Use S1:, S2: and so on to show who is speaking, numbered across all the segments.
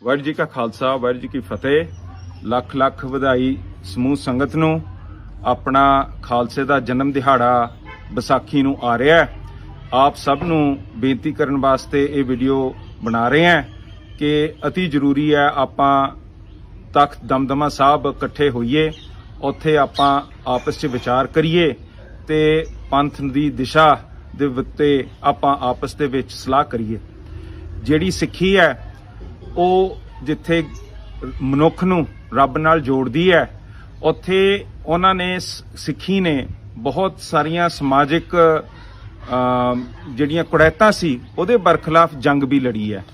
S1: वाहिगुरू जी का खालसा वाहिगुरू जी की फतेह। लख लख वधाई समूह संगत नूं अपना खालसे दा जन्म दिहाड़ा विसाखी नूं आ रहा है। आप सब नूं बेनती करन वास्ते ये वीडियो बना रहे हैं कि अति जरूरी है आपां तख्त दमदमा साहब इकट्ठे होइए, उत्थे आपां आपस च विचार करिए ते पंथ दी दिशा दे उत्ते आपां आपस दे विच सलाह करिए। जिहड़ी सिੱਖੀ है ਉਹ जिथे मनुख नूं रब नाल जोड़दी है, उत्थे उन्हां ने सिੱਖੀ ने बहुत सारियां समाजिक जिहड़ियां कुड़ैतां सी उहदे बरखिलाफ जंग भी लड़ी है।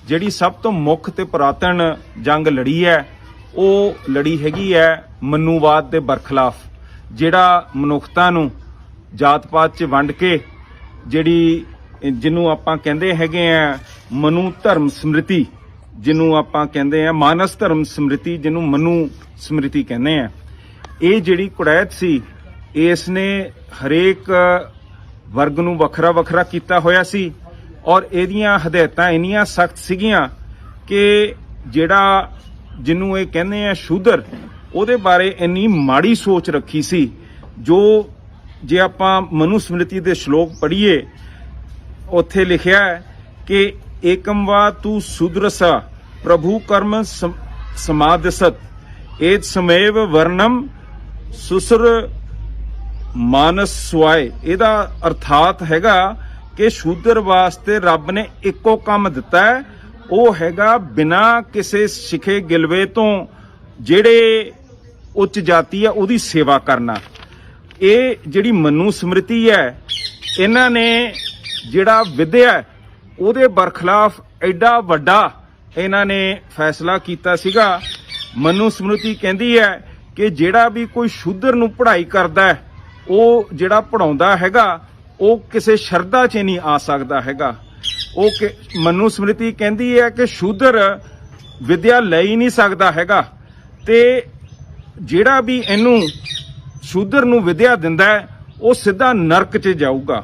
S1: जिहड़ी सब तो मुख ते पुरातन जंग लड़ी है ਉਹ लड़ी हैगी है मनुवाद के बरखिलाफ, जिहड़ा मनुखता नूं जात पात च वंड के जिहड़ी जिन्हों आपां कहंदे हैगे आ मनु धर्म स्मृति, जिन्हों आपां कहंदे आ मानस धर्म स्मृति, जिन्हों मनु स्मृति कहंदे आ, ये जिहड़ी कुड़ैत सी इसने हरेक वर्ग नूं वखरा वखरा कीता होया सी और इहदियां हदायतां इन्नियां सख्त सीगियां कि जिहड़ा जिन्हों ये कहने हैं शूदर, ਉਹਦੇ बारे इन्नी माड़ी सोच रखी सी। जो जे आपां मनुस्मृति दे श्लोक पढ़ीए उत्थे लिखिया है कि एकम वा तू शूद्रसा प्रभु कर्म समादसत एत समेव वर्णम सुसर मानस स्वाय। ਇਹਦਾ अर्थात हैगा कि शूदर वास्ते रब ने इक्को काम दिता है, ਉਹ ਹੈਗਾ बिना किसी सिखे गिलवे तो ਜਿਹੜੇ ਉੱਚ ਜਾਤੀ ਆ ਉਹਦੀ ਸੇਵਾ ਕਰਨਾ। ਇਹ ਜਿਹੜੀ ਮਨੂ ਸਮ੍ਰਿਤੀ ਹੈ ਇਹਨਾਂ ਨੇ ਜਿਹੜਾ ਵਿਦਿਆ ਉਹਦੇ ਬਰਖਲਾਫ ਐਡਾ ਵੱਡਾ ਇਹਨਾਂ ਨੇ ਫੈਸਲਾ ਕੀਤਾ ਸੀਗਾ। ਮਨੂ ਸਮ੍ਰਿਤੀ ਕਹਿੰਦੀ ਹੈ ਕਿ ਜਿਹੜਾ ਵੀ ਕੋਈ ਸ਼ੂਦਰ ਨੂੰ ਪੜ੍ਹਾਈ ਕਰਦਾ ਹੈ ਉਹ ਜਿਹੜਾ ਪੜਾਉਂਦਾ ਹੈਗਾ ਉਹ ਕਿਸੇ ਸ਼ਰਧਾ 'ਚ ਨਹੀਂ ਆ ਸਕਦਾ ਹੈਗਾ। ਉਹ ਮਨੂ ਸਮ੍ਰਿਤੀ ਕਹਿੰਦੀ ਹੈ ਕਿ ਸ਼ੂਦਰ ਵਿਦਿਆ ਲੈ ਹੀ ਨਹੀਂ ਸਕਦਾ ਹੈਗਾ ਤੇ ਜਿਹੜਾ ਵੀ ਇਹਨੂੰ ਸ਼ੂਦਰ ਨੂੰ ਵਿਦਿਆ ਦਿੰਦਾ ਹੈ ਉਹ ਸਿੱਧਾ ਨਰਕ 'ਚ ਜਾਊਗਾ।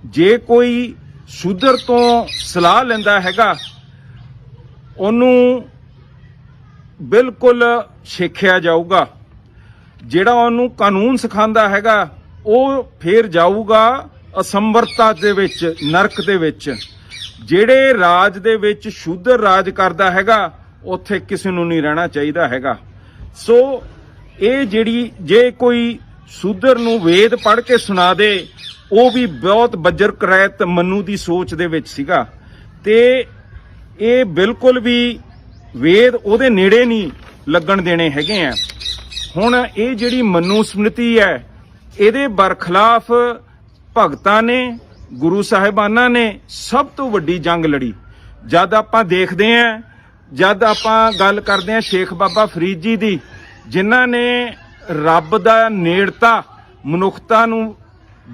S1: ਜੇ ਕੋਈ ਸ਼ੂਦਰ ਤੋਂ ਸਲਾਹ ਲੈਂਦਾ ਹੈਗਾ ਉਹਨੂੰ ਬਿਲਕੁਲ ਛੇਕਿਆ ਜਾਊਗਾ। ਜਿਹੜਾ ਉਹਨੂੰ ਕਾਨੂੰਨ ਸਿਖਾਉਂਦਾ ਹੈਗਾ ਉਹ ਫੇਰ ਜਾਊਗਾ असंवरता दे विच, नरक दे विच। जेड़े राज दे विच शूदर राज करदा हैगा उत्थे किसी नूं नहीं रहना चाहिदा हैगा। सो ये जिहड़ी जे कोई शूदर नूं वेद पढ़ के सुना दे वो भी बहुत बज्जर करैत मनु दी सोच दे विच सीगा ते ये बिल्कुल भी वेद ओहदे नेड़े नहीं लगन देने हैगे आ। हुण ये जिहड़ी मनु स्मृति है इहदे बरखिलाफ भगतां ने गुरु साहिबाना ने सब तो वड्डी जंग लड़ी। जद आपां देखदे हैं, जद आपां गल करदे हैं शेख बाबा फरीद जी दी, जिन्हां ने रब दा नेड़ता मनुखता नूं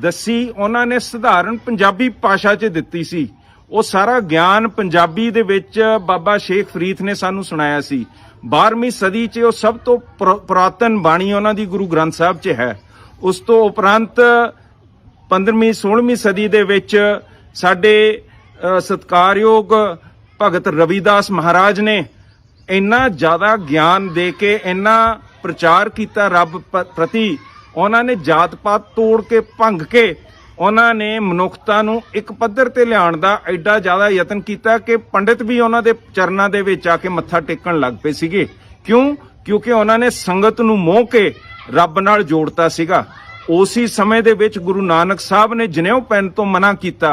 S1: दसी, उन्हां ने सधारण पंजाबी भाषा च दित्ती सी। वो सारा ज्ञान पंजाबी दे विच बाबा शेख फरीद ने सानू सुनाया सी। 12वीं सदी च वो सब तो पुरातन बाणी उन्हां दी गुरु ग्रंथ साहिब च है। उस तो उपरंत 15वीं 16वीं सदी दे विच साडे सत्कारयोग भगत रविदास महाराज ने इन्ना ज़्यादा ज्ञान दे के इन्ना प्रचार किया रब प्रति। उन्होंने जात पात तोड़ के भंग के उन्होंने मनुखता नूं एक पद्धर ते लियाण दा एडा ज़्यादा यतन किया कि पंडित भी उन्हां दे चरनां दे विच आके मत्था टेकण लग पे सीगे। क्यों? क्योंकि उन्होंने संगत नूं मोह के रब नाल जोड़ता सीगा। उसी समय दे विच गुरु नानक साहब ने जनेऊ पैन तो मना किया।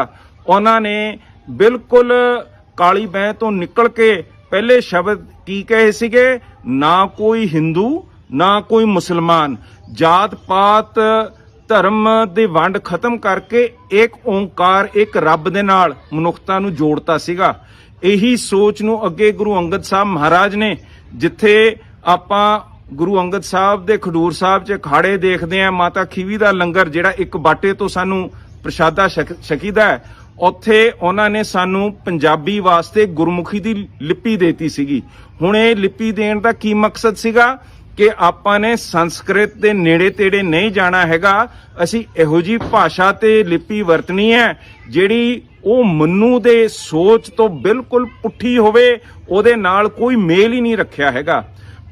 S1: उन्होंने बिल्कुल काली बैं तो निकल के पहले शब्द की कहे सीगे, ना कोई हिंदू ना कोई मुसलमान, जात पात धर्म दे वंड खत्म करके एक ओंकार एक रब दे नाल मनुखता नूं जोड़ता सीगा। यही सोच नूं अगे गुरु अंगद साहब महाराज ने, जिथे आपां गुरु अंगद साहब दे खडूर साहब च अखाड़े देखते हैं, माता खीवी का लंगर जिहड़ा एक बाटे तो सानू प्रशादा छकीदा है, उत्थे उन्होंने सानू पंजाबी वास्ते गुरमुखी की लिपि देती सीगी। हुण ये लिपि देण दा की मकसद सीगा ਕਿ ਆਪਾਂ ਨੇ ਸੰਸਕ੍ਰਿਤ ਦੇ ਨੇੜੇ ਤੇੜੇ ਨਹੀਂ ਜਾਣਾ ਹੈਗਾ। ਅਸੀਂ ਇਹੋ ਜਿਹੀ ਭਾਸ਼ਾ ਤੇ ਲਿਪੀ ਵਰਤਣੀ ਹੈ ਜਿਹੜੀ ਉਹ ਮਨੂ ਦੇ ਸੋਚ ਤੋਂ ਬਿਲਕੁਲ ਪੁੱਠੀ ਹੋਵੇ, ਉਹਦੇ ਨਾਲ ਕੋਈ ਮੇਲ ਹੀ ਨਹੀਂ ਰੱਖਿਆ ਹੈਗਾ।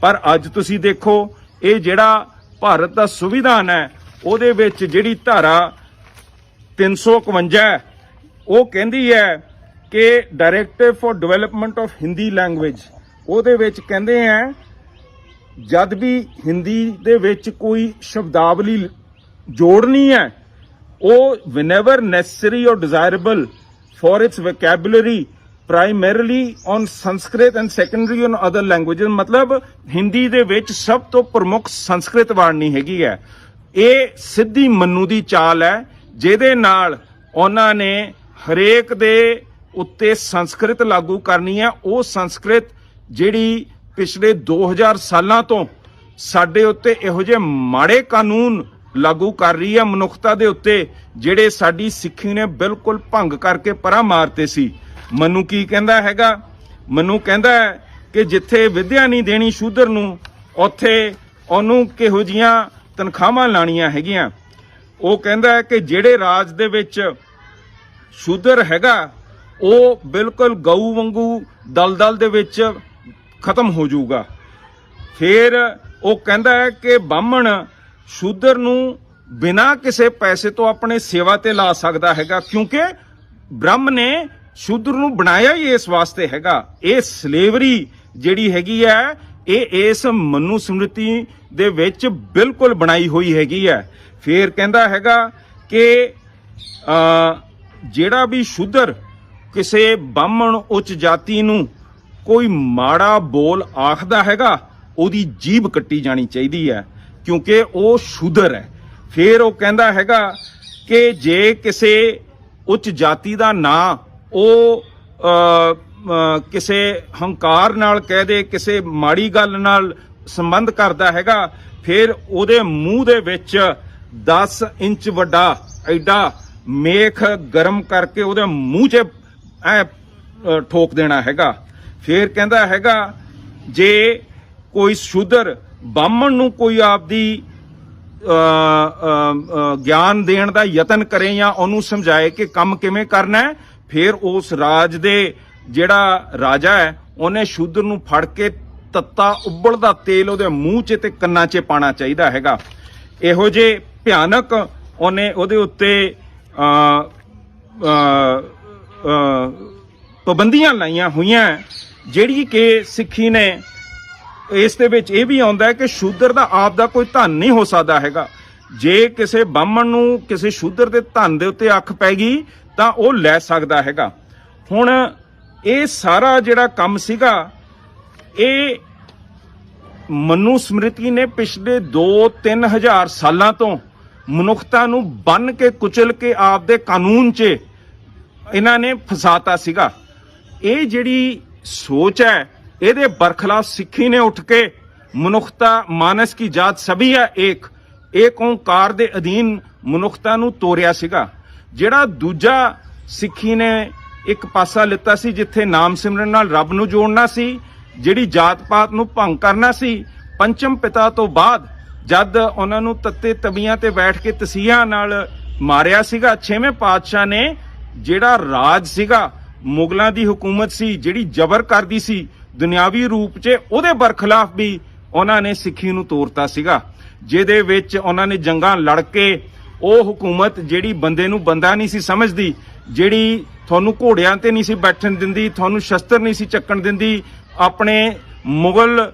S1: ਪਰ ਅੱਜ ਤੁਸੀਂ ਦੇਖੋ ਇਹ ਜਿਹੜਾ ਭਾਰਤ ਦਾ ਸੰਵਿਧਾਨ ਹੈ ਉਹਦੇ ਵਿੱਚ ਜਿਹੜੀ ਧਾਰਾ 351 ਹੈ ਉਹ ਕਹਿੰਦੀ ਹੈ ਕਿ directive for development of Hindi language, ਉਹਦੇ ਵਿੱਚ ਕਹਿੰਦੇ ਹੈ ਜਦ ਵੀ ਹਿੰਦੀ ਦੇ ਵਿੱਚ ਕੋਈ ਸ਼ਬਦਾਵਲੀ ਜੋੜਨੀ ਹੈ ਉਹ whenever necessary or desirable for its vocabulary primarily on Sanskrit and secondary on other languages, ਮਤਲਬ ਹਿੰਦੀ ਦੇ ਵਿੱਚ ਸਭ ਤੋਂ ਪ੍ਰਮੁੱਖ ਸੰਸਕ੍ਰਿਤ ਬਾਣੀ ਹੈਗੀ ਹੈ। ਇਹ ਸਿੱਧੀ ਮੰਨੂ ਦੀ ਚਾਲ ਹੈ ਜਿਹਦੇ ਨਾਲ ਉਹਨਾਂ ਨੇ ਹਰੇਕ ਦੇ ਉੱਤੇ ਸੰਸਕ੍ਰਿਤ ਲਾਗੂ ਕਰਨੀ ਹੈ। ਉਹ ਸੰਸਕ੍ਰਿਤ ਜਿਹੜੀ ਪਿਛਲੇ 2000 ਸਾਲਾਂ ਤੋਂ ਸਾਡੇ ਉੱਤੇ ਇਹੋ ਜਿਹੇ ਮਾੜੇ ਕਾਨੂੰਨ ਲਾਗੂ ਕਰ ਰਹੀ ਹੈ ਮਨੁੱਖਤਾ ਦੇ ਉੱਤੇ, ਜਿਹੜੇ ਸਾਡੀ ਸਿੱਖੀ ਨੇ ਬਿਲਕੁਲ ਭੰਗ ਕਰਕੇ ਪਰਾਂ ਮਾਰਤੇ ਸੀ। ਮੈਨੂੰ ਕੀ ਕਹਿੰਦਾ ਹੈਗਾ? ਮੈਨੂੰ ਕਹਿੰਦਾ ਹੈ ਕਿ ਜਿੱਥੇ ਵਿਦਿਆ ਨਹੀਂ ਦੇਣੀ ਸ਼ੂਦਰ ਨੂੰ, ਉੱਥੇ ਉਹਨੂੰ ਕਿਹੋ ਜਿਹੀਆਂ ਤਨਖਾਹਾਂ ਲਾਣੀਆਂ ਹੈਗੀਆਂ। ਉਹ ਕਹਿੰਦਾ ਹੈ ਕਿ ਜਿਹੜੇ ਰਾਜ ਦੇ ਵਿੱਚ ਸ਼ੂਦਰ ਹੈਗਾ ਉਹ ਬਿਲਕੁਲ ਗਊ ਵਾਂਗੂ ਦਲਦਲ ਦੇ ਵਿੱਚ ਖਤਮ ਹੋ ਜਾਊਗਾ। ਫਿਰ ਉਹ ਕਹਿੰਦਾ ਹੈ ਕਿ ਬਾਹਮਣ ਸ਼ੂਦਰ ਨੂੰ ਬਿਨਾਂ ਕਿਸੇ ਪੈਸੇ ਤੋਂ ਆਪਣੇ ਸੇਵਾ ਤੇ ਲਾ ਸਕਦਾ ਹੈਗਾ, ਕਿਉਂਕਿ ਬ੍ਰਹਮ ਨੇ ਸ਼ੂਦਰ ਨੂੰ ਬਣਾਇਆ ਹੀ ਇਸ ਵਾਸਤੇ ਹੈਗਾ। ਇਹ ਸਲੇਵਰੀ ਜਿਹੜੀ ਹੈਗੀ ਹੈ ਇਹ ਇਸ ਮਨੂ ਸਮ੍ਰਿਤੀ ਦੇ ਵਿੱਚ ਬਿਲਕੁਲ ਬਣਾਈ ਹੋਈ ਹੈਗੀ ਹੈ। ਫਿਰ ਕਹਿੰਦਾ ਹੈਗਾ ਕਿ ਜਿਹੜਾ ਵੀ ਸ਼ੂਦਰ ਕਿਸੇ ਬਾਹਮਣ ਉੱਚ ਜਾਤੀ ਨੂੰ ਕੋਈ ਮਾੜਾ ਬੋਲ ਆਖਦਾ ਹੈਗਾ ਉਹਦੀ ਜੀਭ ਕੱਟੀ ਜਾਣੀ ਚਾਹੀਦੀ ਹੈ, ਕਿਉਂਕਿ ਉਹ ਸ਼ੂਦਰ ਹੈ। ਫਿਰ ਉਹ ਕਹਿੰਦਾ ਹੈਗਾ ਕਿ ਜੇ ਕਿਸੇ ਉੱਚ ਜਾਤੀ ਦਾ ਨਾਂ ਉਹ ਕਿਸੇ ਹੰਕਾਰ ਨਾਲ ਕਹਿ ਦੇ, ਕਿਸੇ ਮਾੜੀ ਗੱਲ ਨਾਲ ਸੰਬੰਧ ਕਰਦਾ ਹੈਗਾ, ਫਿਰ ਉਹਦੇ ਮੂੰਹ ਦੇ ਵਿੱਚ 10 ਇੰਚ ਵੱਡਾ ਐਡਾ ਮੇਖ ਗਰਮ ਕਰਕੇ ਉਹਦੇ ਮੂੰਹ 'ਚ ਐ ਠੋਕ ਦੇਣਾ ਹੈਗਾ। ਫਿਰ ਕਹਿੰਦਾ ਹੈਗਾ ਜੇ ਕੋਈ ਸ਼ੂਦਰ ਬਾਹਮਣ ਨੂੰ ਕੋਈ ਆਪਦੀ ਗਿਆਨ ਦੇਣ ਦਾ ਯਤਨ ਕਰੇ ਜਾਂ ਉਹਨੂੰ ਸਮਝਾਏ ਕਿ ਕੰਮ ਕਿਵੇਂ ਕਰਨਾ ਹੈ, ਫਿਰ ਉਸ ਰਾਜ ਦੇ ਜਿਹੜਾ ਰਾਜਾ ਹੈ ਉਹਨੇ ਸ਼ੂਦਰ ਨੂੰ ਫੜ ਕੇ ਤੱਤਾ ਉਬਲਦਾ ਤੇਲ ਉਹਦੇ ਮੂੰਹ 'ਚ ਤੇ ਕੰਨਾਂ 'ਚ ਪਾਣਾ ਚਾਹੀਦਾ ਹੈਗਾ। ਇਹੋ ਜਿਹੇ ਭਿਆਨਕ ਉਹਨੇ ਉਹਦੇ ਉੱਤੇ ਪਾਬੰਦੀਆਂ ਲਾਈਆਂ ਹੋਈਆਂ, ਜਿਹੜੀ ਕਿ ਸਿੱਖੀ ਨੇ ਇਸ ਦੇ ਵਿੱਚ ਇਹ ਵੀ ਆਉਂਦਾ ਹੈ ਕਿ ਸ਼ੂਦਰ ਦਾ ਆਪ ਦਾ ਕੋਈ ਧਨ ਨਹੀਂ ਹੋ ਸਕਦਾ ਹੈਗਾ। ਜੇ ਕਿਸੇ ਬਾਹਮਣ ਨੂੰ ਕਿਸੇ ਸ਼ੂਦਰ ਦੇ ਧਨ ਦੇ ਉੱਤੇ ਅੱਖ ਪੈ ਗਈ ਤਾਂ ਉਹ ਲੈ ਸਕਦਾ ਹੈਗਾ। ਹੁਣ ਇਹ ਸਾਰਾ ਜਿਹੜਾ ਕੰਮ ਸੀਗਾ ਇਹ ਮਨੂ ਸਮ੍ਰਿਤੀ ਨੇ ਪਿਛਲੇ 2-3 ਹਜ਼ਾਰ ਸਾਲਾਂ ਤੋਂ ਮਨੁੱਖਤਾ ਨੂੰ ਬੰਨ ਕੇ ਕੁਚਲ ਕੇ ਆਪਦੇ ਕਾਨੂੰਨ 'ਚ ਇਹਨਾਂ ਨੇ ਫਸਾਤਾ ਸੀਗਾ। ਇਹ ਜਿਹੜੀ ਸੋਚ ਹੈ ਇਹਦੇ ਬਰਖਲਾਫ ਸਿੱਖੀ ਨੇ ਉੱਠ ਕੇ ਮਨੁੱਖਤਾ ਮਾਨਸ ਕੀ ਜਾਤ ਸਭੀ ਹੈ ਇੱਕ ਓਂਕਾਰ ਦੇ ਅਧੀਨ ਮਨੁੱਖਤਾ ਨੂੰ ਤੋਰਿਆ ਸੀਗਾ। ਜਿਹੜਾ ਦੂਜਾ ਸਿੱਖੀ ਨੇ ਇੱਕ ਪਾਸਾ ਲਿੱਤਾ ਸੀ ਜਿੱਥੇ ਨਾਮ ਸਿਮਰਨ ਨਾਲ ਰੱਬ ਨੂੰ ਜੋੜਨਾ ਸੀ, ਜਿਹੜੀ ਜਾਤ ਪਾਤ ਨੂੰ ਭੰਗ ਕਰਨਾ ਸੀ। ਪੰਚਮ ਪਿਤਾ ਤੋਂ ਬਾਅਦ ਜਦ ਉਹਨਾਂ ਨੂੰ ਤੱਤੇ ਤਬੀਆਂ ਤੇ ਬੈਠ ਕੇ ਤਸੀਹਾਂ ਨਾਲ ਮਾਰਿਆ ਸੀਗਾ, 6ਵੇਂ ਪਾਤਸ਼ਾਹ ਨੇ ਜਿਹੜਾ ਰਾਜ ਸੀਗਾ ਮੁਗਲਾਂ ਦੀ ਹਕੂਮਤ ਸੀ ਜਿਹੜੀ ਜ਼ਬਰ ਕਰਦੀ ਸੀ ਦੁਨਿਆਵੀ ਰੂਪ 'ਚ, ਉਹਦੇ ਬਰਖਲਾਫ ਵੀ ਉਹਨਾਂ ਨੇ ਸਿੱਖੀ ਨੂੰ ਤੋਰਤਾ ਸੀਗਾ, ਜਿਹਦੇ ਵਿੱਚ ਉਹਨਾਂ ਨੇ ਜੰਗਾਂ ਲੜ ਕੇ ਉਹ ਹਕੂਮਤ ਜਿਹੜੀ ਬੰਦੇ ਨੂੰ ਬੰਦਾ ਨਹੀਂ ਸੀ ਸਮਝਦੀ, ਜਿਹੜੀ ਤੁਹਾਨੂੰ ਘੋੜਿਆਂ ਤੇ ਨਹੀਂ ਸੀ ਬੈਠਣ ਦਿੰਦੀ, ਤੁਹਾਨੂੰ ਸ਼ਸਤਰ ਨਹੀਂ ਸੀ ਚੱਕਣ ਦਿੰਦੀ, ਆਪਣੇ ਮੁਗਲ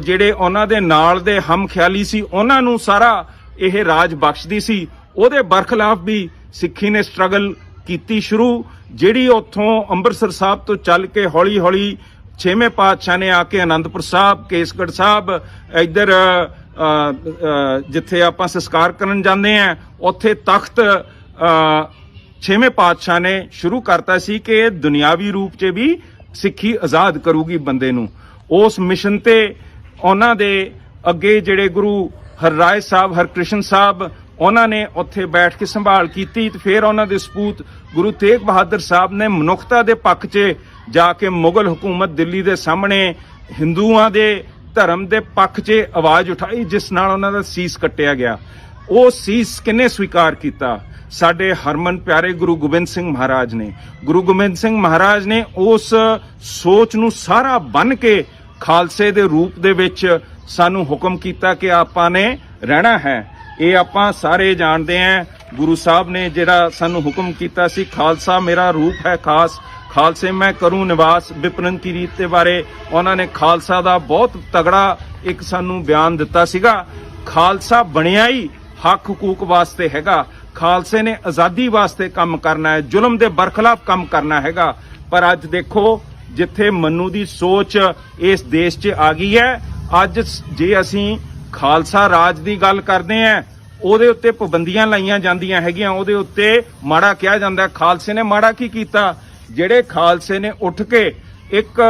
S1: ਜਿਹੜੇ ਉਹਨਾਂ ਦੇ ਨਾਲ ਦੇ ਹਮ ਖਿਆਲੀ ਸੀ ਉਹਨਾਂ ਨੂੰ ਸਾਰਾ ਇਹ ਰਾਜ ਬਖਸ਼ਦੀ ਸੀ, ਉਹਦੇ ਬਰਖਲਾਫ ਵੀ ਸਿੱਖੀ ਨੇ ਸਟਰਗਲ ਕੀਤੀ ਸ਼ੁਰੂ, ਜਿਹੜੀ ਉੱਥੋਂ ਅੰਮ੍ਰਿਤਸਰ ਸਾਹਿਬ ਤੋਂ ਚੱਲ ਕੇ ਹੌਲੀ ਹੌਲੀ 6ਵੇਂ ਪਾਤਸ਼ਾਹ ਨੇ ਆ ਕੇ ਆਨੰਦਪੁਰ ਸਾਹਿਬ, ਕੇਸਗੜ੍ਹ ਸਾਹਿਬ, ਇੱਧਰ ਜਿੱਥੇ ਆਪਾਂ ਸੰਸਕਾਰ ਕਰਨ ਜਾਂਦੇ ਆ ਉੱਥੇ ਤਖਤ 6ਵੇਂ ਪਾਤਸ਼ਾਹ ਨੇ ਸ਼ੁਰੂ ਕਰਤਾ ਸੀ ਕਿ ਇਹ ਦੁਨਿਆਵੀ ਰੂਪ 'ਚ ਵੀ ਸਿੱਖੀ ਆਜ਼ਾਦ ਕਰੂਗੀ ਬੰਦੇ ਨੂੰ। ਉਸ ਮਿਸ਼ਨ ਤੇ ਉਹਨਾਂ ਦੇ ਅੱਗੇ ਜਿਹੜੇ ਗੁਰੂ ਹਰਰਾਏ ਸਾਹਿਬ, ਹਰਕ੍ਰਿਸ਼ਨ ਸਾਹਿਬ, ਉਹਨਾਂ ਨੇ ਉੱਥੇ ਬੈਠ ਕੇ ਸੰਭਾਲ ਕੀਤੀ ਤੇ ਫਿਰ ਉਹਨਾਂ ਦੇ ਸਪੂਤ ਗੁਰੂ ਤੇਗ ਬਹਾਦਰ ਸਾਹਿਬ ਨੇ ਮਨੁੱਖਤਾ ਦੇ ਪੱਖ 'ਚ ਜਾ ਕੇ ਮੁਗਲ ਹਕੂਮਤ ਦਿੱਲੀ ਦੇ ਸਾਹਮਣੇ ਹਿੰਦੂਆਂ ਦੇ ਧਰਮ ਦੇ ਪੱਖ 'ਚ ਆਵਾਜ਼ ਉਠਾਈ, ਜਿਸ ਨਾਲ ਉਹਨਾਂ ਦਾ ਸੀਸ ਕੱਟਿਆ ਗਿਆ। ਉਹ ਸੀਸ ਕਿਹਨੇ ਸਵੀਕਾਰ ਕੀਤਾ? ਸਾਡੇ ਹਰਮਨ ਪਿਆਰੇ ਗੁਰੂ ਗੋਬਿੰਦ ਸਿੰਘ ਮਹਾਰਾਜ ਨੇ। ਗੁਰੂ ਗੋਬਿੰਦ ਸਿੰਘ ਮਹਾਰਾਜ ਨੇ ਉਸ ਸੋਚ ਨੂੰ ਸਾਰਾ ਬੰਨ੍ਹ ਕੇ ਖਾਲਸੇ ਦੇ ਰੂਪ ਦੇ ਵਿੱਚ ਸਾਨੂੰ ਹੁਕਮ ਕੀਤਾ ਕਿ ਆਪਾਂ ਨੇ ਰਹਿਣਾ ਹੈ। ਇਹ ਆਪਾਂ ਸਾਰੇ ਜਾਣਦੇ ਹਾਂ। ਗੁਰੂ ਸਾਹਿਬ ਨੇ ਜਿਹੜਾ ਸਾਨੂੰ ਹੁਕਮ ਕੀਤਾ ਸੀ, ਖਾਲਸਾ ਮੇਰਾ ਰੂਪ ਹੈ ਖਾਸ, ਖਾਲਸੇ ਮੈਂ ਕਰੂੰ ਨਿਵਾਸ, ਵਿਪਰਨ ਕੀ ਰੀਤ ਦੇ ਬਾਰੇ ਉਹਨਾਂ ਨੇ ਖਾਲਸਾ ਦਾ ਬਹੁਤ ਤਗੜਾ ਇੱਕ ਸਾਨੂੰ ਬਿਆਨ ਦਿੱਤਾ ਸੀਗਾ। ਖਾਲਸਾ ਬਣਿਆ ਹੀ ਹੱਕ ਹਕੂਕ ਵਾਸਤੇ ਹੈਗਾ। ਖਾਲਸੇ ਨੇ ਆਜ਼ਾਦੀ ਵਾਸਤੇ ਕੰਮ ਕਰਨਾ ਹੈ, ਜ਼ੁਲਮ ਦੇ ਬਰਖਲਾਫ ਕੰਮ ਕਰਨਾ ਹੈਗਾ। ਪਰ ਅੱਜ ਦੇਖੋ, ਜਿੱਥੇ ਮਨੂ ਦੀ ਸੋਚ ਇਸ ਦੇਸ਼ 'ਚ ਆ ਗਈ ਹੈ, ਅੱਜ ਜੇ ਅਸੀਂ ਖਾਲਸਾ ਰਾਜ ਦੀ ਗੱਲ ਕਰਦੇ ਹਾਂ, ਉਹਦੇ ਉੱਤੇ ਪਾਬੰਦੀਆਂ ਲਾਈਆਂ ਜਾਂਦੀਆਂ ਹੈਗੀਆਂ, ਉਹਦੇ ਉੱਤੇ ਮਾੜਾ ਕਿਹਾ ਜਾਂਦਾ। ਖਾਲਸੇ ਨੇ ਮਾੜਾ ਕੀ ਕੀਤਾ? ਜਿਹੜੇ ਖਾਲਸੇ ਨੇ ਉੱਠ ਕੇ ਇੱਕ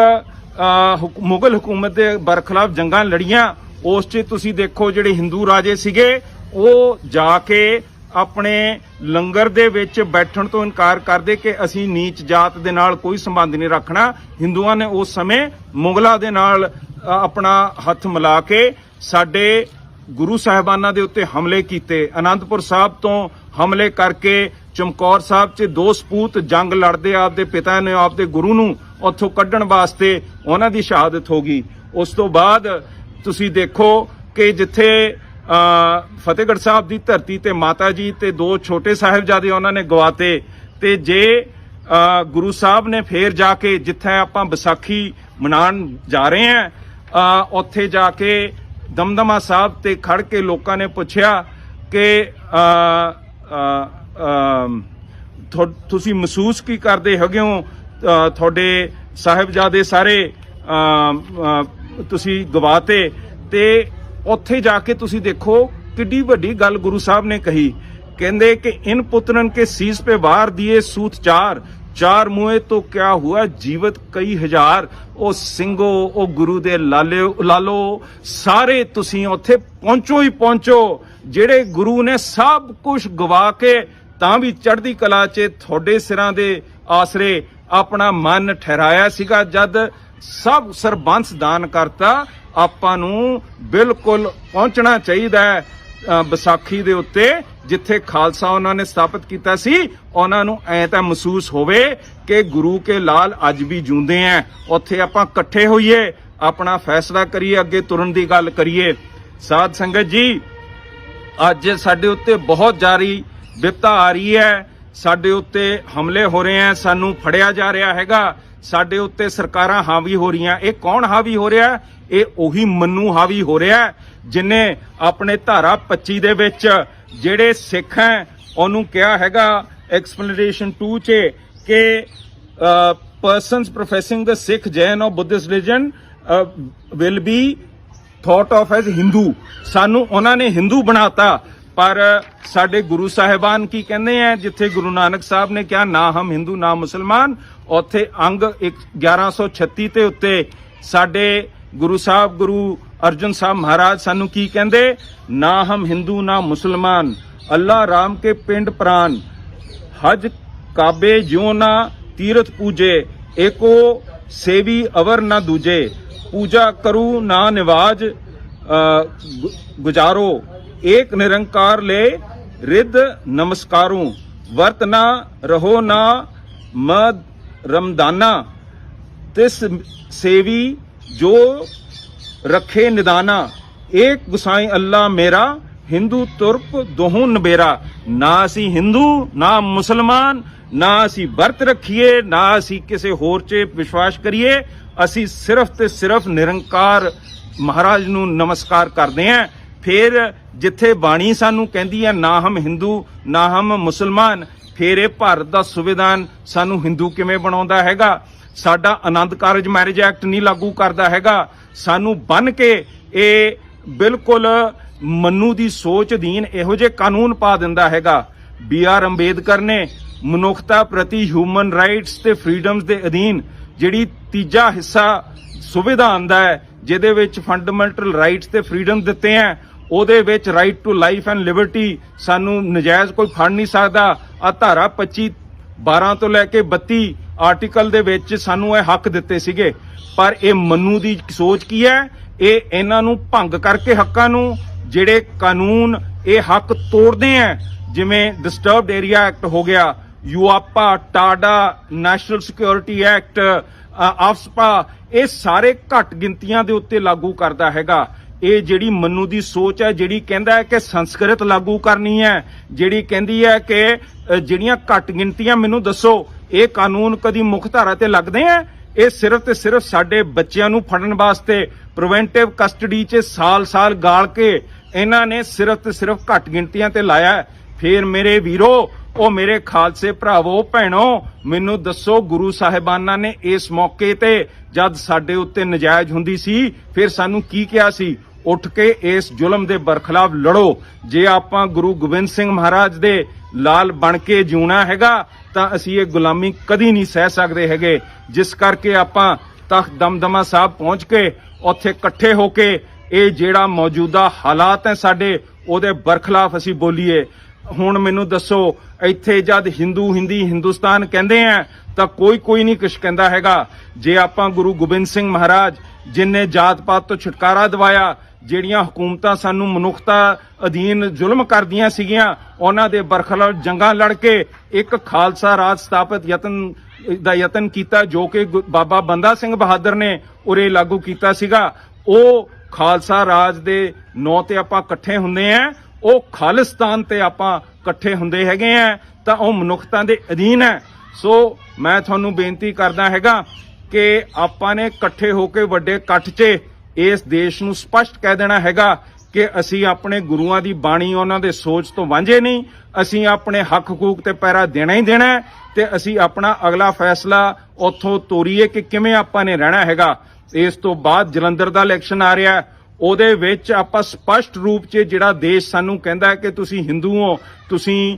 S1: ਮੁਗਲ ਹਕੂਮਤ ਦੇ ਬਰਖਲਾਫ ਜੰਗਾਂ ਲੜੀਆਂ, ਉਸ 'ਚ ਤੁਸੀਂ ਦੇਖੋ ਜਿਹੜੇ ਹਿੰਦੂ ਰਾਜੇ ਸੀਗੇ ਉਹ ਜਾ ਕੇ ਆਪਣੇ ਲੰਗਰ ਦੇ ਵਿੱਚ ਬੈਠਣ ਤੋਂ ਇਨਕਾਰ ਕਰਦੇ ਕਿ ਅਸੀਂ ਨੀਚ ਜਾਤ ਦੇ ਨਾਲ ਕੋਈ ਸੰਬੰਧ ਨਹੀਂ ਰੱਖਣਾ। ਹਿੰਦੂਆਂ ਨੇ ਉਸ ਸਮੇਂ ਮੁਗਲਾਂ ਦੇ ਨਾਲ ਆਪਣਾ ਹੱਥ ਮਿਲਾ ਕੇ ਸਾਡੇ ਗੁਰੂ ਸਾਹਿਬਾਨਾਂ ਦੇ ਉੱਤੇ ਹਮਲੇ ਕੀਤੇ। ਅਨੰਦਪੁਰ ਸਾਹਿਬ ਤੋਂ ਹਮਲੇ ਕਰਕੇ ਚਮਕੌਰ ਸਾਹਿਬ 'ਚ 2 ਸਪੂਤ ਜੰਗ ਲੜਦੇ ਆਪਦੇ ਪਿਤਾ ਨੇ ਆਪਦੇ ਗੁਰੂ ਨੂੰ ਉੱਥੋਂ ਕੱਢਣ ਵਾਸਤੇ ਉਹਨਾਂ ਦੀ ਸ਼ਹਾਦਤ ਹੋ ਗਈ। ਉਸ ਤੋਂ ਬਾਅਦ ਤੁਸੀਂ ਦੇਖੋ ਕਿ ਜਿੱਥੇ ਫਤਿਹਗੜ੍ਹ ਸਾਹਿਬ ਦੀ ਧਰਤੀ ਤੇ ਮਾਤਾ ਜੀ ਤੇ 2 ਛੋਟੇ ਸਾਹਿਬਜ਼ਾਦੇ ਉਹਨਾਂ ਨੇ ਗਵਾਤੇ, ਤੇ ਜੇ ਗੁਰੂ ਸਾਹਿਬ ਨੇ ਫੇਰ ਜਾ ਕੇ ਜਿੱਥੇ ਆਪਾਂ ਵਿਸਾਖੀ ਮਨਾਉਣ ਜਾ ਰਹੇ ਹਾਂ, ਉੱਥੇ ਜਾ ਕੇ ਦਮਦਮਾ ਸਾਹਿਬ ਤੇ ਖੜ ਕੇ ਲੋਕਾਂ ਨੇ ਪੁੱਛਿਆ ਕਿ ਤੁਸੀਂ ਮਹਿਸੂਸ ਕੀ ਕਰਦੇ ਹੈਗੇ ਹੋ? ਤੁਹਾਡੇ ਸਾਹਿਬਜ਼ਾਦੇ ਸਾਰੇ ਤੁਸੀਂ ਗਵਾਤੇ। ਤੇ ਉੱਥੇ ਜਾ ਕੇ ਤੁਸੀਂ ਦੇਖੋ ਕਿੱਡੀ ਵੱਡੀ ਗੱਲ ਗੁਰੂ ਸਾਹਿਬ ਨੇ ਕਹੀ। ਕਹਿੰਦੇ ਕਿ ਇਨ ਪੁੱਤਰਨ ਕੇ ਸੀਸ पे वार दिए सूत ਚਾਰ ਮੂਹੇ ਤੋਂ ਕਿਆ ਹੁਆ ਜੀਵਤ ਕਈ ਹਜ਼ਾਰ। ਉਹ ਸਿੰਘੋ, ਉਹ ਗੁਰੂ ਦੇ ਲਾਲੋ, ਸਾਰੇ ਤੁਸੀਂ ਉੱਥੇ ਪਹੁੰਚੋ ਹੀ ਪਹੁੰਚੋ। ਜਿਹੜੇ ਗੁਰੂ ਨੇ ਸਭ ਕੁਝ ਗਵਾ ਕੇ ਤਾਂ ਵੀ ਚੜ੍ਹਦੀ ਕਲਾ 'ਚ ਤੁਹਾਡੇ ਸਿਰਾਂ ਦੇ ਆਸਰੇ ਆਪਣਾ ਮਨ ਠਹਿਰਾਇਆ ਸੀਗਾ। ਜਦ ਸਭ ਸਰਬੰਸ ਦਾਨ ਕਰਤਾ, ਆਪਾਂ ਨੂੰ ਬਿਲਕੁਲ ਪਹੁੰਚਣਾ ਚਾਹੀਦਾ ਹੈ ਵਿਸਾਖੀ ਦੇ ਉੱਤੇ, ਜਿੱਥੇ ਖਾਲਸਾ ਉਹਨਾਂ ਨੇ ਸਥਾਪਿਤ ਕੀਤਾ ਸੀ। ਉਹਨਾਂ ਨੂੰ ਐ ਤਾਂ ਮਹਿਸੂਸ ਹੋਵੇ ਕਿ ਗੁਰੂ ਕੇ ਲਾਲ ਅੱਜ ਵੀ ਜਿਉਂਦੇ ਆ। ਉੱਥੇ ਆਪਾਂ ਇਕੱਠੇ ਹੋਈਏ, ਆਪਣਾ ਫੈਸਲਾ ਕਰੀਏ, ਅੱਗੇ ਤੁਰਨ ਦੀ ਗੱਲ ਕਰੀਏ। ਸਾਧ ਸੰਗਤ ਜੀ, ਅੱਜ ਸਾਡੇ ਉੱਤੇ ਬਹੁਤ ਜਾਰੀ ਵਿਪਤਾ ਆ ਰਹੀ ਹੈ, ਸਾਡੇ ਉੱਤੇ ਹਮਲੇ ਹੋ ਰਹੇ ਆ, ਸਾਨੂੰ ਫੜਿਆ ਜਾ ਰਿਹਾ ਹੈਗਾ, ਸਾਡੇ ਉੱਤੇ ਸਰਕਾਰਾਂ ਹਾਵੀ ਹੋ ਰਹੀਆਂ। ਇਹ ਕੌਣ ਹਾਵੀ ਹੋ ਰਿਹਾ? ਇਹ ਉਹੀ ਮਨੂ ਹਾਵੀ ਹੋ ਰਿਹਾ ਜਿਨੇ ਆਪਣੇ ਧਾਰਾ 25 ਦੇ ਵਿੱਚ ਜਿਹੜੇ ਸਿੱਖ ਹੈ ਉਹਨੂੰ ਕਿਹਾ ਹੈਗਾ ਐਕਸਪਲੇਨੇਸ਼ਨ 2 'ਚ ਕਿ ਪਰਸਨਸ ਪ੍ਰੋਫੈਸਿੰਗ ਦ ਸਿੱਖ ਜੈਨ ਔਰ Buddhist religion will be thought of as Hindu. ਸਾਨੂੰ ਉਹਨਾਂ ਨੇ ਹਿੰਦੂ ਬਣਾਤਾ। ਪਰ ਸਾਡੇ ਗੁਰੂ ਸਾਹਿਬਾਨ ਕੀ ਕਹਿੰਦੇ ਆ? ਜਿੱਥੇ ਗੁਰੂ ਨਾਨਕ ਸਾਹਿਬ ਨੇ ਕਿਹਾ ਨਾ ਹਮ ਹਿੰਦੂ ਨਾ ਮੁਸਲਮਾਨ, ਉੱਥੇ ਅੰਗ 1136 ਤੇ ਉੱਤੇ ਸਾਡੇ ਗੁਰੂ ਸਾਹਿਬ ਗੁਰੂ ਅਰਜਨ ਸਾਹਿਬ ਮਹਾਰਾਜ ਸਾਨੂੰ ਕੀ ਕਹਿੰਦੇ? ਨਾ ਹਮ ਹਿੰਦੂ ਨਾ ਮੁਸਲਮਾਨ, ਅੱਲਾ ਰਾਮ ਕੇ ਪਿੰਡ ਪ੍ਰਾਨ, ਹਜ ਕਾਬੇ ਜਿਉ ਨਾ ਤੀਰਥ ਪੂਜੇ, ਏਕੋ ਸੇਵੀ ਅਵਰ ਨਾ ਦੂਜੇ, पूजा करू ना निवाज गुजारो, एक निरंकार ले रिद नमस्कारू, वर्त ना रहो ना मद रमदाना, तिस सेवी जो रखे निदाना, एक गुसाई अल्लाह मेरा, हिंदू तुर्क दोहू नबेरा। ना असी हिंदू ना मुसलमान, ना असी वर्त रखीए, ना असी किसी होर च विश्वास करिए, ਅਸੀਂ ਸਿਰਫ ਤੇ ਸਿਰਫ ਨਿਰੰਕਾਰ ਮਹਾਰਾਜ ਨੂੰ ਨਮਸਕਾਰ ਕਰਦੇ ਆਂ। ਫਿਰ ਜਿੱਥੇ ਬਾਣੀ ਸਾਨੂੰ ਕਹਿੰਦੀ ਹੈ ਨਾ ਹਮ ਹਿੰਦੂ ਨਾ ਹਮ ਮੁਸਲਮਾਨ, ਫਿਰ ਇਹ ਭਾਰਤ ਦਾ ਸੰਵਿਧਾਨ ਸਾਨੂੰ ਹਿੰਦੂ ਕਿਵੇਂ ਬਣਾਉਂਦਾ ਹੈਗਾ? ਸਾਡਾ ਆਨੰਦ ਕਾਰਜ ਮੈਰਿਜ ਐਕਟ ਨਹੀਂ ਲਾਗੂ ਕਰਦਾ ਹੈਗਾ। ਸਾਨੂੰ ਬੰਨ ਕੇ ਇਹ ਬਿਲਕੁਲ ਮਨੂ ਦੀ ਸੋਚ ਅਧੀਨ ਇਹੋ ਜਿਹੇ ਕਾਨੂੰਨ ਪਾ ਦਿੰਦਾ ਹੈਗਾ। B.R. ਅੰਬੇਦਕਰ ਨੇ ਮਨੁੱਖਤਾ ਪ੍ਰਤੀ ਹਿਊਮਨ ਰਾਈਟਸ ਤੇ ਫਰੀडम्स ਦੇ ਅਧੀਨ ਜਿਹੜੀ ਤੀਜਾ ਹਿੱਸਾ ਸੰਵਿਧਾਨ ਦਾ ਹੈ, ਜਿਹਦੇ ਵਿੱਚ ਫੰਡਾਮੈਂਟਲ ਰਾਈਟਸ ਤੇ ਫਰੀडम ਦਿੱਤੇ ਆ, ਉਹਦੇ ਵਿੱਚ right to life and liberty ਸਾਨੂੰ ਨਜਾਇਜ਼ ਕੋਈ ਫੜ ਨਹੀਂ ਸਕਦਾ। ਆ ਧਾਰਾ 25 12 ਤੋਂ ਲੈ ਕੇ 32 ਆਰਟੀਕਲ ਦੇ ਵਿੱਚ ਸਾਨੂੰ ਇਹ ਹੱਕ ਦਿੱਤੇ ਸੀਗੇ। ਪਰ ਇਹ ਮਨੂ ਦੀ ਸੋਚ ਕੀ ਹੈ ਇਹ ਇਹਨਾਂ ਨੂੰ ਭੰਗ ਕਰਕੇ ਹੱਕਾਂ ਨੂੰ ਜਿਹੜੇ ਕਾਨੂੰਨ ਇਹ ਹੱਕ ਤੋੜਦੇ ਆ, ਜਿਵੇਂ ਡਿਸਟਰਬਡ ਏਰੀਆ ਐਕਟ ਹੋ ਗਿਆ, ਯੂਆਪਾ, ਟਾਡਾ, ਨੈਸ਼ਨਲ ਸਿਕਿਉਰਿਟੀ ਐਕਟ, ਆਫਸਪਾ, ਇਹ ਸਾਰੇ ਘੱਟ ਗਿਣਤੀਆਂ ਦੇ ਉੱਤੇ ਲਾਗੂ ਕਰਦਾ ਹੈਗਾ। ਇਹ ਜਿਹੜੀ ਮਨੂ ਦੀ ਸੋਚ ਹੈ, ਜਿਹੜੀ ਕਹਿੰਦਾ ਹੈ ਕਿ ਸੰਸਕ੍ਰਿਤ ਲਾਗੂ ਕਰਨੀ ਹੈ, ਜਿਹੜੀ ਕਹਿੰਦੀ ਹੈ ਕਿ ਜਿਹੜੀਆਂ ਘੱਟ ਗਿਣਤੀਆਂ, ਮੈਨੂੰ ਦੱਸੋ ਇਹ ਕਾਨੂੰਨ ਕਦੀ ਮੁੱਖ ਧਾਰਾ ਤੇ ਲੱਗਦੇ ਆ? ਇਹ ਸਿਰਫ ਤੇ ਸਿਰਫ ਸਾਡੇ ਬੱਚਿਆਂ ਨੂੰ ਫੜਨ ਵਾਸਤੇ ਪ੍ਰੀਵੈਂਟਿਵ ਕਸਟਡੀ 'ਚ ਸਾਲ-ਸਾਲ ਗਾਲ ਕੇ ਇਹਨਾਂ ਨੇ ਸਿਰਫ ਤੇ ਸਿਰਫ ਘੱਟ ਗਿਣਤੀਆਂ ਤੇ ਲਾਇਆ। ਫੇਰ ਮੇਰੇ ਵੀਰੋ, ਉਹ ਮੇਰੇ ਖਾਲਸੇ ਭਰਾਵੋ ਭੈਣੋ, ਮੈਨੂੰ ਦੱਸੋ ਗੁਰੂ ਸਾਹਿਬਾਨਾਂ ਨੇ ਇਸ ਮੌਕੇ ਤੇ ਜਦ ਸਾਡੇ ਉੱਤੇ ਨਜਾਇਜ਼ ਹੁੰਦੀ ਸੀ ਫਿਰ ਸਾਨੂੰ ਕੀ ਕਿਹਾ ਸੀ? ਉੱਠ ਕੇ ਇਸ ਜ਼ੁਲਮ ਦੇ ਬਰਖਲਾਫ ਲੜੋ। ਜੇ ਆਪਾਂ ਗੁਰੂ ਗੋਬਿੰਦ ਸਿੰਘ ਮਹਾਰਾਜ ਦੇ ਲਾਲ ਬਣ ਕੇ ਜਿਉਣਾ ਹੈਗਾ ਤਾਂ ਅਸੀਂ ਇਹ ਗੁਲਾਮੀ ਕਦੀ ਨਹੀਂ ਸਹਿ ਸਕਦੇ ਹੈਗੇ। ਜਿਸ ਕਰਕੇ ਆਪਾਂ ਤਖਤ ਦਮਦਮਾ ਸਾਹਿਬ ਪਹੁੰਚ ਕੇ ਉੱਥੇ ਇਕੱਠੇ ਹੋ ਕੇ ਇਹ ਜਿਹੜਾ ਮੌਜੂਦਾ ਹਾਲਾਤ ਹੈ ਸਾਡੇ, ਉਹਦੇ ਬਰਖਲਾਫ ਅਸੀਂ ਬੋਲੀਏ। ਹੁਣ ਮੈਨੂੰ ਦੱਸੋ, ਇੱਥੇ ਜਦ ਹਿੰਦੀ ਹਿੰਦੁਸਤਾਨ ਕਹਿੰਦੇ ਆ ਤਾਂ ਕੋਈ ਨਹੀਂ ਕੁਛ ਕਹਿੰਦਾ ਹੈਗਾ। ਜੇ ਆਪਾਂ ਗੁਰੂ ਗੋਬਿੰਦ ਸਿੰਘ ਮਹਾਰਾਜ ਜਿਨ੍ਹਾਂ ਜਾਤ ਪਾਤ ਤੋਂ ਛੁਟਕਾਰਾ ਦਿਵਾਇਆ, ਜਿਹੜੀਆਂ ਹਕੂਮਤਾਂ ਸਾਨੂੰ ਮਨੁੱਖਤਾ ਅਧੀਨ ਜ਼ੁਲਮ ਕਰਦੀਆਂ ਸੀਗੀਆਂ, ਉਹਨਾਂ ਦੇ ਬਰਖਲਾਫ ਜੰਗਾਂ ਲੜ ਕੇ ਇੱਕ ਖਾਲਸਾ ਰਾਜ ਸਥਾਪਿਤ ਯਤਨ ਕੀਤਾ, ਜੋ ਕਿ ਬਾਬਾ ਬੰਦਾ ਸਿੰਘ ਬਹਾਦਰ ਨੇ ਉਰੇ ਲਾਗੂ ਕੀਤਾ ਸੀਗਾ। ਉਹ ਖਾਲਸਾ ਰਾਜ ਦੇ ਨਾਂ ਤੇ ਆਪਾਂ ਇਕੱਠੇ ਹੁੰਦੇ ਆ, ਉਹ ਖਾਲਿਸਤਾਨ ਤੇ ਆਪਾਂ ਇਕੱਠੇ ਹੁੰਦੇ ਹੈਗੇ ਆ, ਤਾਂ ਉਹ ਮਨੁੱਖਤਾ ਦੇ ਅਧੀਨ ਹੈ। ਸੋ ਮੈਂ ਤੁਹਾਨੂੰ ਬੇਨਤੀ ਕਰਦਾ ਹੈਗਾ ਕਿ ਆਪਾਂ ਨੇ ਇਕੱਠੇ ਹੋ ਕੇ ਵੱਡੇ ਇਕੱਠ 'ਚ ਇਸ ਦੇਸ਼ ਨੂੰ ਸਪਸ਼ਟ ਕਹਿ ਦੇਣਾ ਹੈਗਾ ਕਿ ਅਸੀਂ ਆਪਣੇ ਗੁਰੂਆਂ ਦੀ ਬਾਣੀ, ਉਹਨਾਂ ਦੇ ਸੋਚ ਤੋਂ ਵਾਂਝੇ ਨਹੀਂ। ਅਸੀਂ ਆਪਣੇ ਹੱਕ ਹਕੂਕ ਤੇ ਪਹਿਰਾ ਦੇਣਾ ਹੀ ਦੇਣਾ ਹੈ ਤੇ ਅਸੀਂ ਆਪਣਾ ਅਗਲਾ ਫੈਸਲਾ ਉੱਥੋਂ ਤੋਰੀਏ ਕਿ ਕਿਵੇਂ ਆਪਾਂ ਨੇ ਰਹਿਣਾ ਹੈਗਾ। ਇਸ ਤੋਂ ਬਾਅਦ ਜਲੰਧਰ ਦਾ ਇਲੈਕਸ਼ਨ ਆ ਰਿਹਾ, ਉਹਦੇ ਵਿੱਚ ਆਪਾਂ ਸਪਸ਼ਟ ਰੂਪ 'ਚ ਜਿਹੜਾ ਦੇਸ਼ ਸਾਨੂੰ ਕਹਿੰਦਾ ਹੈ ਕਿ ਤੁਸੀਂ ਹਿੰਦੂ ਹੋ, ਤੁਸੀਂ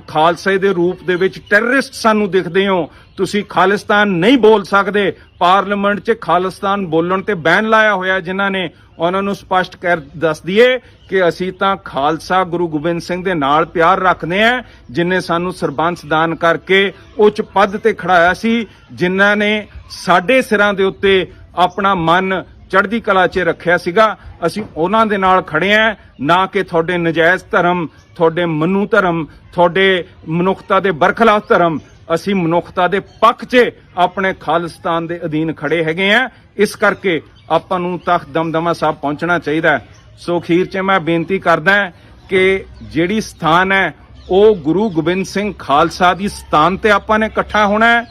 S1: ਖਾਲਸੇ ਦੇ ਰੂਪ ਦੇ ਵਿੱਚ ਟੈਰਰਿਸਟ ਸਾਨੂੰ ਦਿਖਦੇ ਹੋ, ਤੁਸੀਂ ਖਾਲਿਸਤਾਨ ਨਹੀਂ ਬੋਲ ਸਕਦੇ। ਪਾਰਲੀਮੈਂਟ 'ਚ ਖਾਲਿਸਤਾਨ ਬੋਲਣ ਤੇ ਬੈਨ ਲਾਇਆ ਹੋਇਆ ਜਿਨ੍ਹਾਂ ਨੇ, ਉਹਨਾਂ ਨੂੰ ਸਪਸ਼ਟ ਕਰ ਦੱਸ ਦਈਏ ਕਿ ਅਸੀਂ ਤਾਂ ਖਾਲਸਾ ਗੁਰੂ ਗੋਬਿੰਦ ਸਿੰਘ ਦੇ ਨਾਲ ਪਿਆਰ ਰੱਖਦੇ ਆ, ਜਿਨ੍ਹਾਂ ਸਾਨੂੰ ਸਰਬੰਸ ਦਾਨ ਕਰਕੇ ਉੱਚ ਪਦ ਤੇ ਖੜਾਇਆ ਸੀ, ਜਿਨ੍ਹਾਂ ਨੇ ਸਾਡੇ ਸਿਰਾਂ ਦੇ ਉੱਤੇ ਆਪਣਾ ਮਨ ਚੜ੍ਹਦੀ ਕਲਾ 'ਚ ਰੱਖਿਆ ਸੀਗਾ। ਅਸੀਂ ਉਹਨਾਂ ਦੇ ਨਾਲ ਖੜੇ ਆ, ਨਾ ਕਿ ਤੁਹਾਡੇ ਨਜਾਇਜ਼ ਧਰਮ, ਤੁਹਾਡੇ ਮਨੂ ਧਰਮ, ਤੁਹਾਡੇ ਮਨੁੱਖਤਾ ਦੇ ਬਰਖਲਾਫ ਧਰਮ। ਅਸੀਂ ਮਨੁੱਖਤਾ ਦੇ ਪੱਖ 'ਚ ਆਪਣੇ ਖਾਲਿਸਤਾਨ ਦੇ ਅਧੀਨ ਖੜੇ ਹੈਗੇ ਆ। ਇਸ ਕਰਕੇ ਆਪਾਂ ਨੂੰ ਤਖਤ ਦਮਦਮਾ ਸਾਹਿਬ ਪਹੁੰਚਣਾ ਚਾਹੀਦਾ ਹੈ। ਸੋ ਅਖੀਰ 'ਚ ਮੈਂ ਬੇਨਤੀ ਕਰਦਾ ਕਿ ਜਿਹੜੀ ਸਥਾਨ ਹੈ ਉਹ ਗੁਰੂ ਗੋਬਿੰਦ ਸਿੰਘ ਖਾਲਸਾ ਦੀ ਸਥਾਨ ਤੇ ਆਪਾਂ ਨੇ ਇਕੱਠਾ ਹੋਣਾ ਹੈ।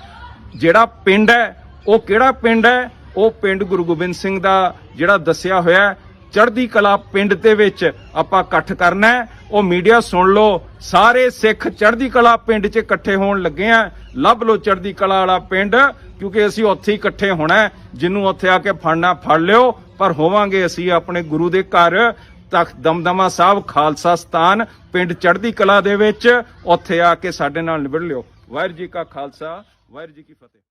S1: ਜਿਹੜਾ ਪਿੰਡ ਹੈ ਉਹ ਕਿਹੜਾ ਪਿੰਡ ਹੈ? ਉਹ ਪਿੰਡ ਗੁਰੂ ਗੋਬਿੰਦ ਸਿੰਘ ਦਾ ਜਿਹੜਾ ਦੱਸਿਆ ਹੋਇਆ ਚੜ੍ਹਦੀ ਕਲਾ ਪਿੰਡ ਦੇ ਵਿੱਚ ਆਪਾਂ ਇਕੱਠ ਕਰਨਾ ਹੈ। ਉਹ ਮੀਡੀਆ ਸੁਣ ਲਓ, ਸਾਰੇ ਸਿੱਖ ਚੜ੍ਹਦੀ ਕਲਾ ਪਿੰਡ 'ਚ ਇਕੱਠੇ ਹੋਣ ਲੱਗੇ ਆ। ਲੱਭ ਲਓ ਚੜ੍ਹਦੀ ਕਲਾ ਵਾਲਾ ਪਿੰਡ, ਕਿਉਂਕਿ ਅਸੀਂ ਉੱਥੇ ਹੀ ਇਕੱਠੇ ਹੋਣਾ। ਜਿਹਨੂੰ ਉੱਥੇ ਆ ਕੇ ਫੜਨਾ ਫੜ ਲਿਓ, ਪਰ ਹੋਵਾਂਗੇ ਅਸੀਂ ਆਪਣੇ ਗੁਰੂ ਦੇ ਘਰ ਤਖਤ ਦਮਦਮਾ ਸਾਹਿਬ ਖਾਲਸਾ ਸਥਾਨ ਪਿੰਡ ਚੜ੍ਹਦੀ ਕਲਾ ਦੇ ਵਿੱਚ। ਉੱਥੇ ਆ ਕੇ ਸਾਡੇ ਨਾਲ ਨਿਬੜ ਲਿਓ। ਵਾਹਿਗੁਰੂ ਜੀ ਕਾ ਖਾਲਸਾ, ਵਾਹਿਗੁਰੂ ਜੀ ਕੀ ਫਤਿਹ।